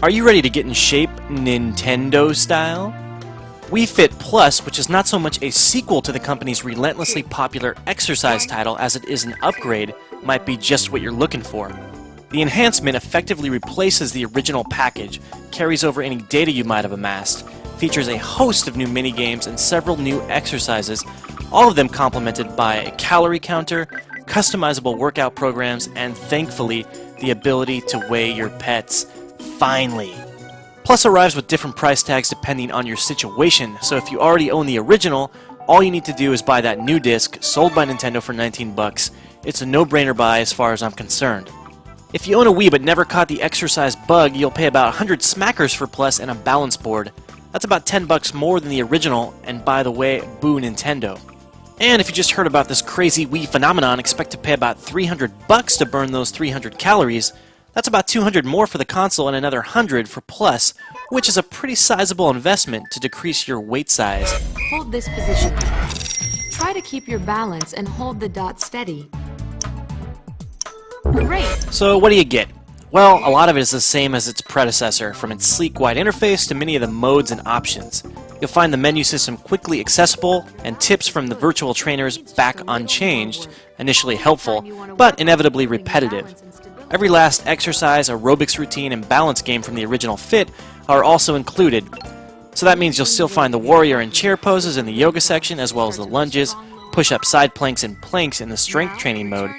Are you ready to get in shape Nintendo style? Wii Fit Plus, which is not so much a sequel to the company's relentlessly popular exercise title as it is an upgrade, might be just what you're looking for. The enhancement effectively replaces the original package, carries over any data you might have amassed, features a host of new minigames and several new exercises, all of them complemented by a calorie counter, customizable workout programs, and thankfully, the ability to weigh your pets. Finally! Plus arrives with different price tags depending on your situation, so if you already own the original, all you need to do is buy that new disc, sold by Nintendo for 19 bucks. It's a no-brainer buy as far as I'm concerned. If you own a Wii but never caught the exercise bug, you'll pay about 100 smackers for Plus and a balance board. That's about 10 bucks more than the original, and by the way, boo Nintendo. And if you just heard about this crazy Wii phenomenon, expect to pay about 300 bucks to burn those 300 calories. That's about 200 more for the console and another 100 for Plus, which is a pretty sizable investment to decrease your weight size. Hold this position. Try to keep your balance and hold the dot steady. Great! So what do you get? Well, a lot of it is the same as its predecessor, from its sleek wide interface to many of the modes and options. You'll find the menu system quickly accessible, and tips from the virtual trainers back unchanged, initially helpful, but inevitably repetitive. Every last exercise, aerobics routine, and balance game from the original Fit are also included. So that means you'll still find the warrior and chair poses in the yoga section, as well as the lunges, push-up side planks, and planks in the strength training mode,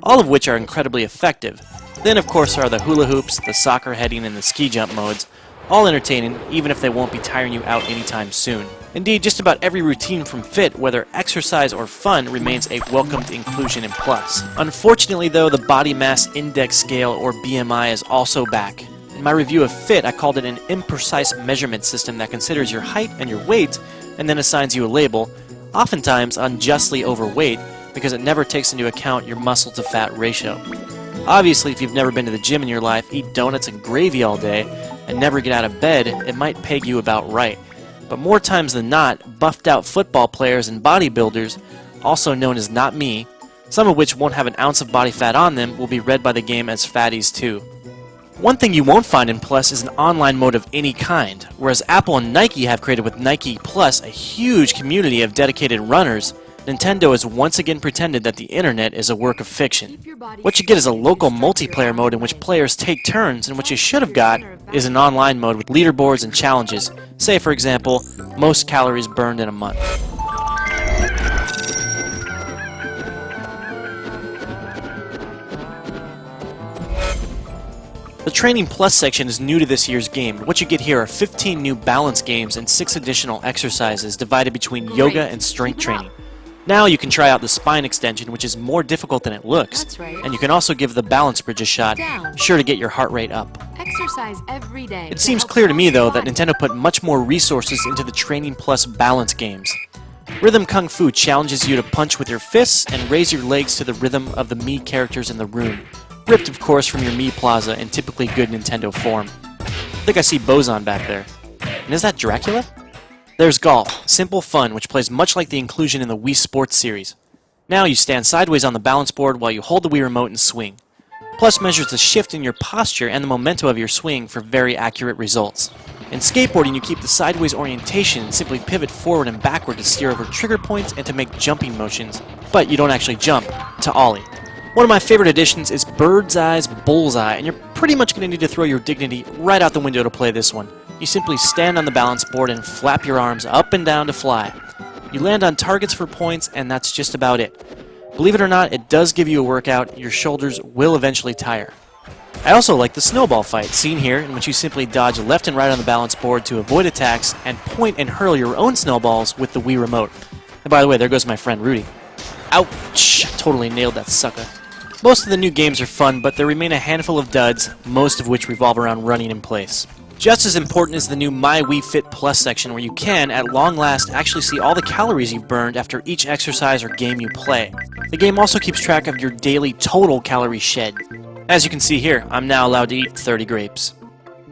all of which are incredibly effective. Then, of course, are the hula hoops, the soccer heading, and the ski jump modes, all entertaining, even if they won't be tiring you out anytime soon. Indeed, just about every routine from Fit, whether exercise or fun, remains a welcomed inclusion in Plus. Unfortunately, though, the Body Mass Index Scale, or BMI, is also back. In my review of Fit, I called it an imprecise measurement system that considers your height and your weight, and then assigns you a label, oftentimes unjustly overweight, because it never takes into account your muscle-to-fat ratio. Obviously, if you've never been to the gym in your life, eat donuts and gravy all day, and never get out of bed, it might peg you about right. But more times than not, buffed-out football players and bodybuilders, also known as not me, some of which won't have an ounce of body fat on them, will be read by the game as fatties too. One thing you won't find in Plus is an online mode of any kind. Whereas Apple and Nike have created with Nike Plus a huge community of dedicated runners, Nintendo has once again pretended that the internet is a work of fiction. What you get is a local multiplayer mode in which players take turns, and what you should have got is an online mode with leaderboards and challenges. Say, for example, most calories burned in a month. The Training Plus section is new to this year's game. What you get here are 15 new balance games and 6 additional exercises divided between yoga and strength training. Now you can try out the spine extension, which is more difficult than it looks. That's right. And you can also give the balance bridge a shot, sure to get your heart rate up. Exercise every day. It seems clear to me, though, that Nintendo put much more resources into the Training Plus balance games. Rhythm Kung Fu challenges you to punch with your fists and raise your legs to the rhythm of the Mii characters in the room. Ripped, of course, from your Mii Plaza in typically good Nintendo form. I think I see Bozan back there. And is that Dracula? There's Golf, simple fun, which plays much like the inclusion in the Wii Sports series. Now you stand sideways on the balance board while you hold the Wii Remote and swing. Plus measures the shift in your posture and the momentum of your swing for very accurate results. In skateboarding, you keep the sideways orientation and simply pivot forward and backward to steer over trigger points and to make jumping motions, but you don't actually jump, to ollie. One of my favorite additions is Bird's Eye's Bullseye, and you're pretty much going to need to throw your dignity right out the window to play this one. You simply stand on the balance board and flap your arms up and down to fly. You land on targets for points, and that's just about it. Believe it or not, it does give you a workout. Your shoulders will eventually tire. I also like the snowball fight, seen here, in which you simply dodge left and right on the balance board to avoid attacks and point and hurl your own snowballs with the Wii Remote. And by the way, there goes my friend Rudy. Ouch! Totally nailed that sucker. Most of the new games are fun, but there remain a handful of duds, most of which revolve around running in place. Just as important is the new My Wii Fit Plus section, where you can, at long last, actually see all the calories you've burned after each exercise or game you play. The game also keeps track of your daily total calorie shed. As you can see here, I'm now allowed to eat 30 grapes.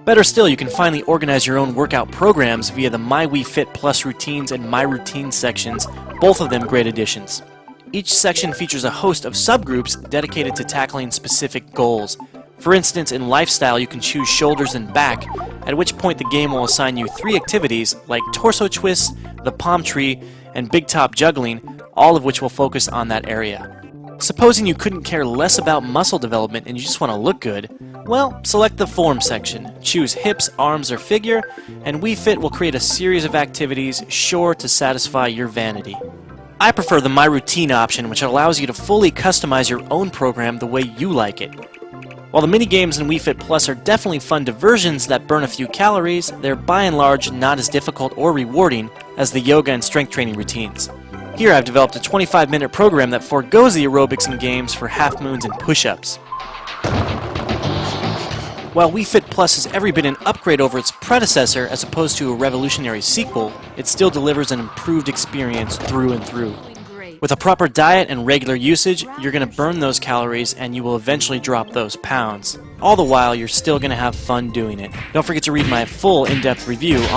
Better still, you can finally organize your own workout programs via the My Wii Fit Plus routines and My Routines sections, both of them great additions. Each section features a host of subgroups dedicated to tackling specific goals. For instance, in Lifestyle you can choose shoulders and back, at which point the game will assign you 3 activities like torso twists, the palm tree, and big top juggling, all of which will focus on that area. Supposing you couldn't care less about muscle development and you just want to look good, well, select the Form section, choose hips, arms, or figure, and Wii Fit will create a series of activities sure to satisfy your vanity. I prefer the My Routine option, which allows you to fully customize your own program the way you like it. While the mini-games in Wii Fit Plus are definitely fun diversions that burn a few calories, they're by and large not as difficult or rewarding as the yoga and strength training routines. Here I've developed a 25-minute program that forgoes the aerobics and games for half moons and push-ups. While Wii Fit Plus has every bit an upgrade over its predecessor as opposed to a revolutionary sequel, it still delivers an improved experience through and through. With a proper diet and regular usage, you're going to burn those calories and you will eventually drop those pounds. All the while, you're still going to have fun doing it. Don't forget to read my full in-depth review on